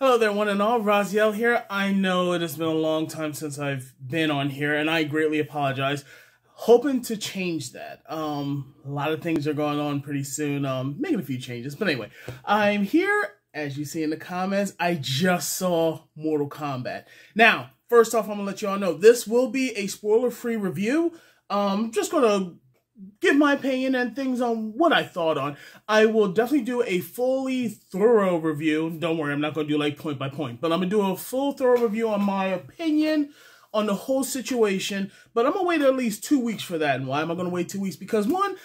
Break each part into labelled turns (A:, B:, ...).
A: Hello there, one and all. Raziel here. I know it has been a long time since I've been on here, and I greatly apologize. Hoping to change that. A lot of things are going on pretty soon. Making a few changes, but anyway, I'm here. As you see in the comments, I just saw Mortal Kombat. Now, first off, I'm gonna let you all know this will be a spoiler-free review. Just gonna give my opinion and things on what I thought on. I will definitely do a fully thorough review. Don't worry, I'm not going to do like point by point, but I'm going to do a full thorough review on my opinion on the whole situation. But I'm going to wait at least 2 weeks for that. And why am I going to wait 2 weeks? Because one,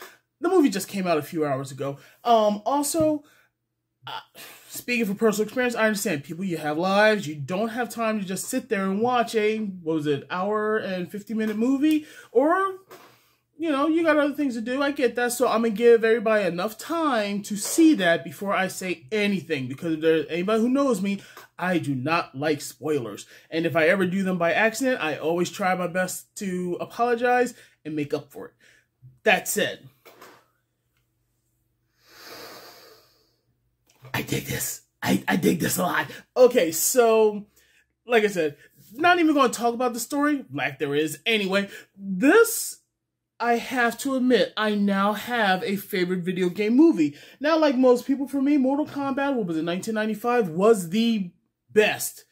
A: the movie just came out a few hours ago. Also, speaking from personal experience, I understand people, you have lives. You don't have time to just sit there and watch a, what was it, hour and 50-minute movie, or you know, you got other things to do. I get that. So I'm going to give everybody enough time to see that before I say anything. Because if there's anybody who knows me, I do not like spoilers. And if I ever do them by accident, I always try my best to apologize and make up for it. That said, I dig this. I dig this a lot. Okay, so, like I said, not even going to talk about the story, like there is anyway. This, I have to admit, I now have a favorite video game movie. Now, like most people, for me, Mortal Kombat, what was it, 1995, was the best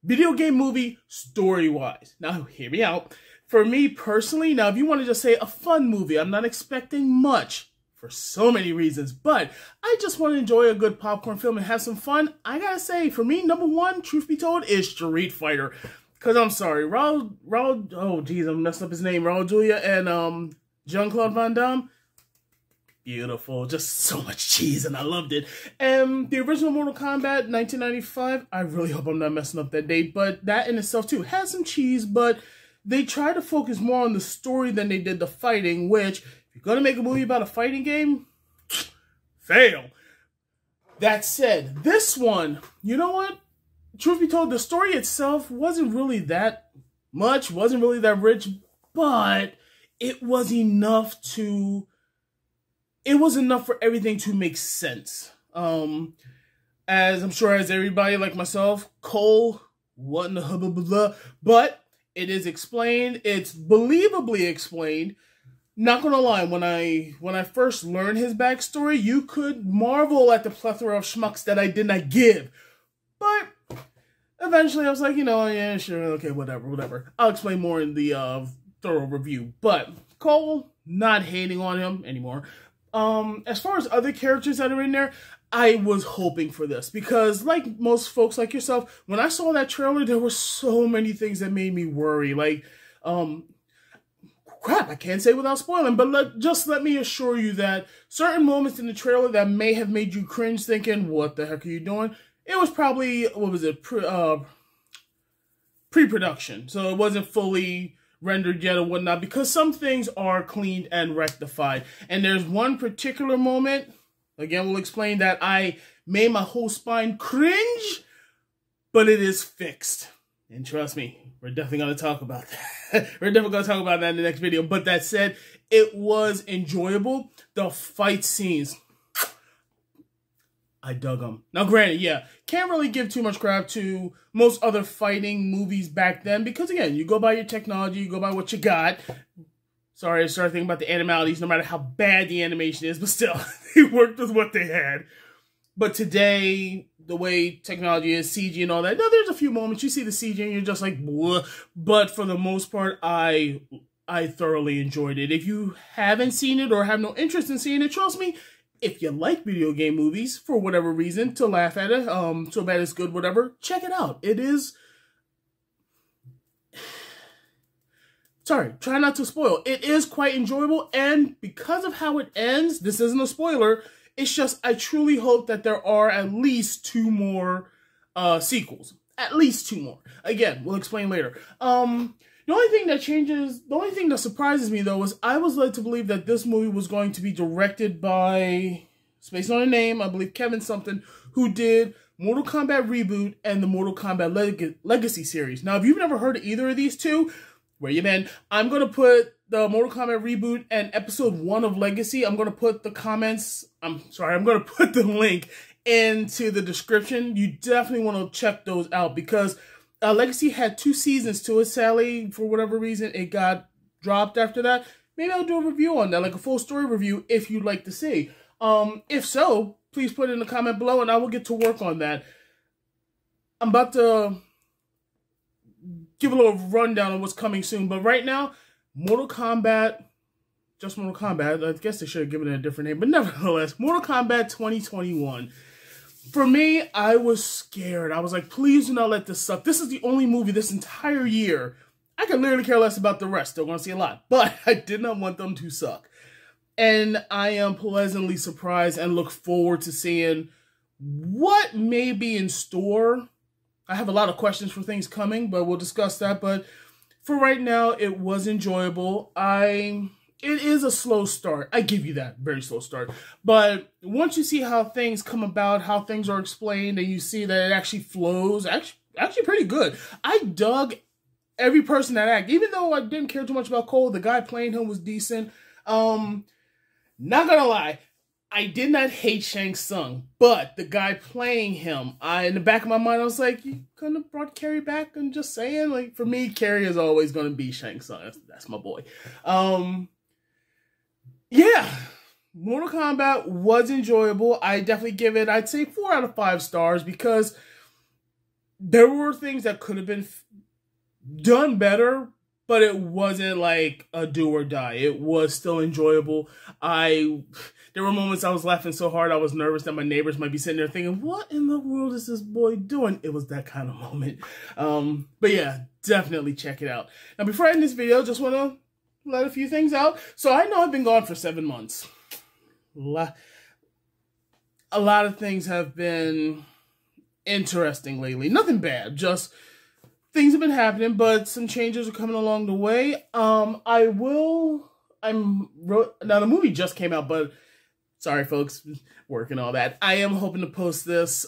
A: video game movie story-wise. Now, hear me out. For me personally, now, if you want to just say a fun movie, I'm not expecting much for so many reasons, but I just want to enjoy a good popcorn film and have some fun. I gotta say, for me, number one, truth be told, is Street Fighter. Because I'm sorry, Raul, oh geez, I'm messing up his name, Raul Julia and Jean-Claude Van Damme, beautiful, just so much cheese, and I loved it. And the original Mortal Kombat, 1995, I really hope I'm not messing up that date, but that in itself too has some cheese, but they try to focus more on the story than they did the fighting, which, if you're going to make a movie about a fighting game, fail. That said, this one, you know what? Truth be told, the story itself wasn't really that much, wasn't really that rich, but it was enough for everything to make sense. As I'm sure as everybody like myself, Cole, what in the hubba, but it is explained, it's believably explained. Not gonna lie, when I first learned his backstory, you could marvel at the plethora of schmucks that I did not give. But eventually I was like, you know, yeah, sure, okay, whatever. I'll explain more in the thorough review. But Cole, not hating on him anymore. As far as other characters that are in there, I was hoping for this. Because like most folks like yourself, when I saw that trailer, there were so many things that made me worry. Like, crap, I can't say without spoiling, but just let me assure you that certain moments in the trailer that may have made you cringe thinking, what the heck are you doing? It was probably, what was it, pre-production. So it wasn't fully rendered yet or whatnot, because some things are cleaned and rectified. And there's one particular moment, again, we'll explain, that I made my whole spine cringe, but it is fixed. And trust me, we're definitely going to talk about that. We're definitely going to talk about that in the next video. But that said, it was enjoyable. The fight scenes, I dug them. Now, granted, yeah, can't really give too much crap to most other fighting movies back then, because, again, you go by your technology, you go by what you got. Sorry, I started thinking about the animalities, no matter how bad the animation is, but still, they worked with what they had. But today, the way technology is, CG and all that, now there's a few moments you see the CG and you're just like, bleh. But for the most part, I thoroughly enjoyed it. If you haven't seen it or have no interest in seeing it, trust me, if you like video game movies, for whatever reason, to laugh at it, so bad it's good, whatever, check it out. It is... Sorry, try not to spoil. It is quite enjoyable, and because of how it ends, this isn't a spoiler, it's just, I truly hope that there are at least 2 more sequels. At least 2 more. Again, we'll explain later. The only thing that changes, the only thing that surprises me, though, is I was led to believe that this movie was going to be directed by, based on a name, I believe Kevin something, who did Mortal Kombat Reboot and the Mortal Kombat Legacy series. Now, if you've never heard of either of these two, where you been? I'm going to put the Mortal Kombat Reboot and Episode 1 of Legacy, I'm going to put the comments, I'm going to put the link into the description. You definitely want to check those out because Legacy had 2 seasons to it. Sadly, for whatever reason, it got dropped after that. Maybe I'll do a review on that, like a full story review, if you'd like to see. If so, please put it in the comment below, and I will get to work on that. I'm about to give a little rundown on what's coming soon, but right now, Mortal Kombat, just Mortal Kombat. I guess they should have given it a different name, but nevertheless, Mortal Kombat 2021. For me, I was scared. I was like, please do not let this suck. This is the only movie this entire year. I could literally care less about the rest. Still going to see a lot, but I did not want them to suck. And I am pleasantly surprised and look forward to seeing what may be in store. I have a lot of questions for things coming, but we'll discuss that. But for right now, it was enjoyable. It is a slow start. I give you that. Very slow start. But once you see how things come about, how things are explained, and you see that it actually flows, actually pretty good. I dug every person that acted. Even though I didn't care too much about Cole, the guy playing him was decent. Not gonna lie, I did not hate Shang Tsung, but the guy playing him, in the back of my mind, I was like, you couldn't have brought Carrie back? I'm just saying, like, for me, Carrie is always gonna be Shang Tsung. That's my boy. Yeah, Mortal Kombat was enjoyable. I definitely give it, I'd say 4 out of 5 stars because there were things that could have been done better, but it wasn't like a do or die. It was still enjoyable. There were moments I was laughing so hard I was nervous that my neighbors might be sitting there thinking, what in the world is this boy doing? It was that kind of moment. But yeah, definitely check it out. Now, before I end this video, just want to let a few things out. So I know I've been gone for 7 months. A lot of things have been interesting lately. Nothing bad, just things have been happening, but some changes are coming along the way. Now the movie just came out, but sorry folks, working all that. I am hoping to post this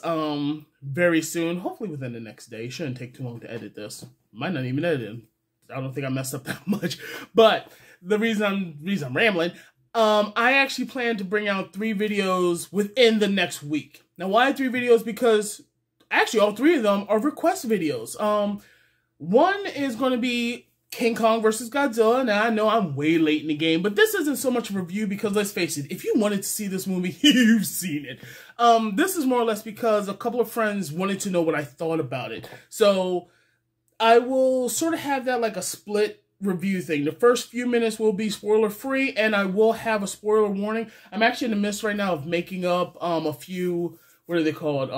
A: very soon, hopefully within the next day. Shouldn't take too long to edit this. Might not even edit it. I don't think I messed up that much, but the reason I'm rambling, I actually plan to bring out 3 videos within the next week. Now, why 3 videos? Because actually all 3 of them are request videos. One is going to be King Kong versus Godzilla. Now, I know I'm way late in the game, but this isn't so much a review because, let's face it, if you wanted to see this movie, you've seen it. This is more or less because a couple of friends wanted to know what I thought about it. So I will sort of have that like a split review thing. The first few minutes will be spoiler free, and I will have a spoiler warning. I'm actually in the midst right now of making up a few, what are they called,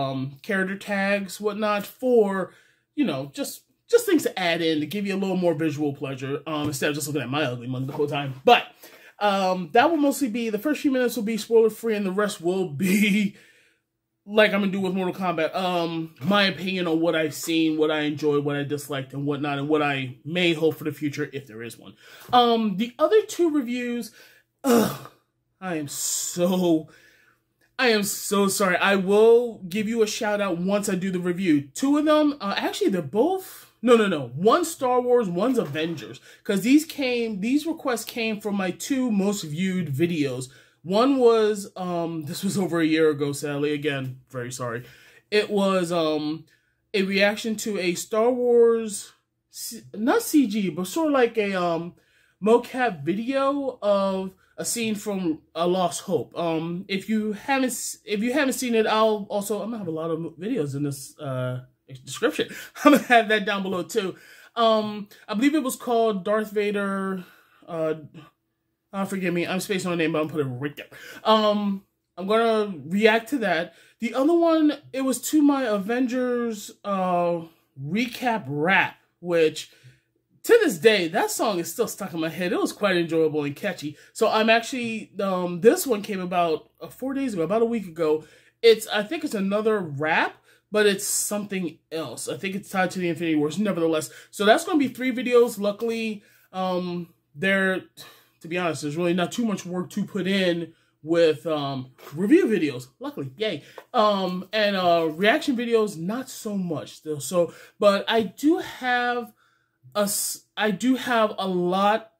A: character tags, whatnot, for, you know, just things to add in to give you a little more visual pleasure, instead of just looking at my ugly mug the whole time. But that will mostly be, the first few minutes will be spoiler free, and the rest will be like I'm gonna do with Mortal Kombat, my opinion on what I've seen, what I enjoyed, what I disliked, and whatnot, and what I may hope for the future, if there is one. The other 2 reviews, I am so sorry. I will give you a shout out once I do the review. 2 of them, actually they're both, no. One's Star Wars, one's Avengers, because these requests came from my 2 most viewed videos. One was, this was over a year ago, sadly. Again, very sorry. It was a reaction to a Star Wars, not CG, but sort of like a mocap video of a scene from A Lost Hope. If you haven't seen it, I'm gonna have a lot of videos in this description. I'm gonna have that down below too. I believe it was called Darth Vader. Forgive me, I'm spacing on the name, but I'm putting it right there. I'm gonna react to that. The other one, it was to my Avengers recap rap, which to this day, that song is still stuck in my head. It was quite enjoyable and catchy. So I'm actually, this one came about 4 days ago, about a week ago. I think it's another rap, but it's something else. I think it's tied to the Infinity Wars, nevertheless. So that's going to be 3 videos. Luckily, to be honest, there's really not too much work to put in with review videos, luckily, yay. And reaction videos, not so much still. So, but I do have a lot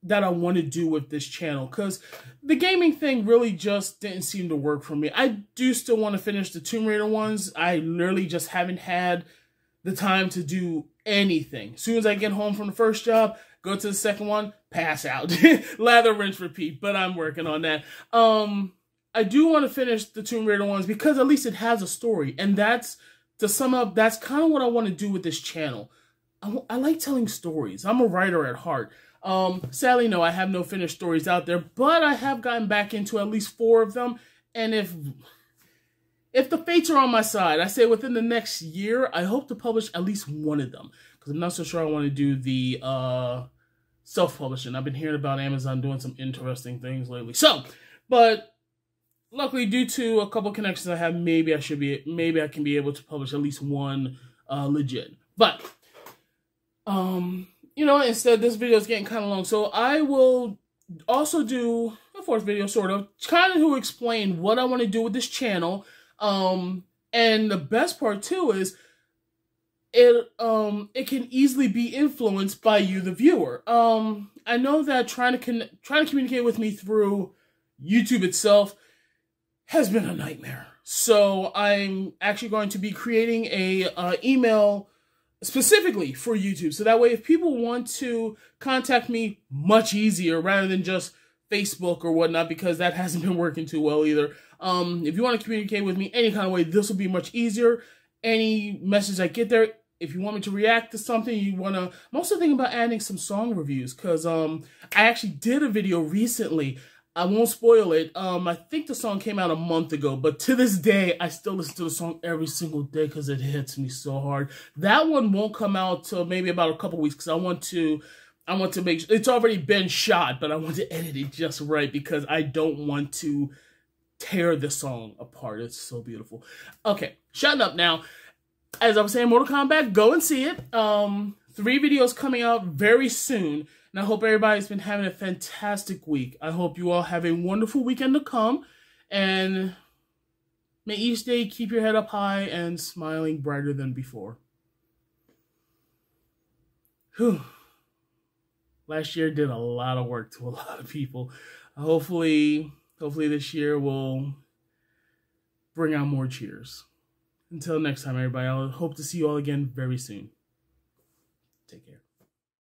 A: that I want to do with this channel, because the gaming thing really just didn't seem to work for me. I do still want to finish the Tomb Raider ones. I literally just haven't had the time to do anything. As soon as I get home from the first job, go to the second one, pass out. Lather, rinse, repeat, but I'm working on that. I do want to finish the Tomb Raider ones because at least it has a story, and that's, to sum up, that's kind of what I want to do with this channel. I like telling stories. I'm a writer at heart. Sadly, no, I have no finished stories out there, but I have gotten back into at least 4 of them. And if the fates are on my side, I say within the next year, I hope to publish at least 1 of them, because I'm not so sure I want to do the self-publishing. I've been hearing about Amazon doing some interesting things lately. So, but luckily, due to a couple connections I have, maybe I can be able to publish at least 1 legit. But you know, instead, this video is getting kind of long, so I will also do a 4th video, sort of, kind of to explain what I want to do with this channel. And the best part too is it can easily be influenced by you, the viewer. I know that trying to communicate with me through YouTube itself has been a nightmare. So I'm actually going to be creating a email specifically for YouTube, so that way if people want to contact me, much easier rather than just Facebook or whatnot, because that hasn't been working too well either. If you want to communicate with me any kind of way, this will be much easier. Any message I get there, if you want me to react to something, I'm also thinking about adding some song reviews, because I actually did a video recently. I won't spoil it. I think the song came out a month ago, but to this day, I still listen to the song every single day because it hits me so hard. That one won't come out till maybe about a couple weeks, because I want to make sure it's already been shot, but I want to edit it just right because I don't want to tear the song apart. It's so beautiful. Okay, shutting up now. As I was saying, Mortal Kombat, go and see it. 3 videos coming out very soon. And I hope everybody's been having a fantastic week. I hope you all have a wonderful weekend to come. And may each day keep your head up high and smiling brighter than before. Whew. Last year did a lot of work to a lot of people. Hopefully this year will bring out more cheers. Until next time, everybody, I hope to see you all again very soon. Take care.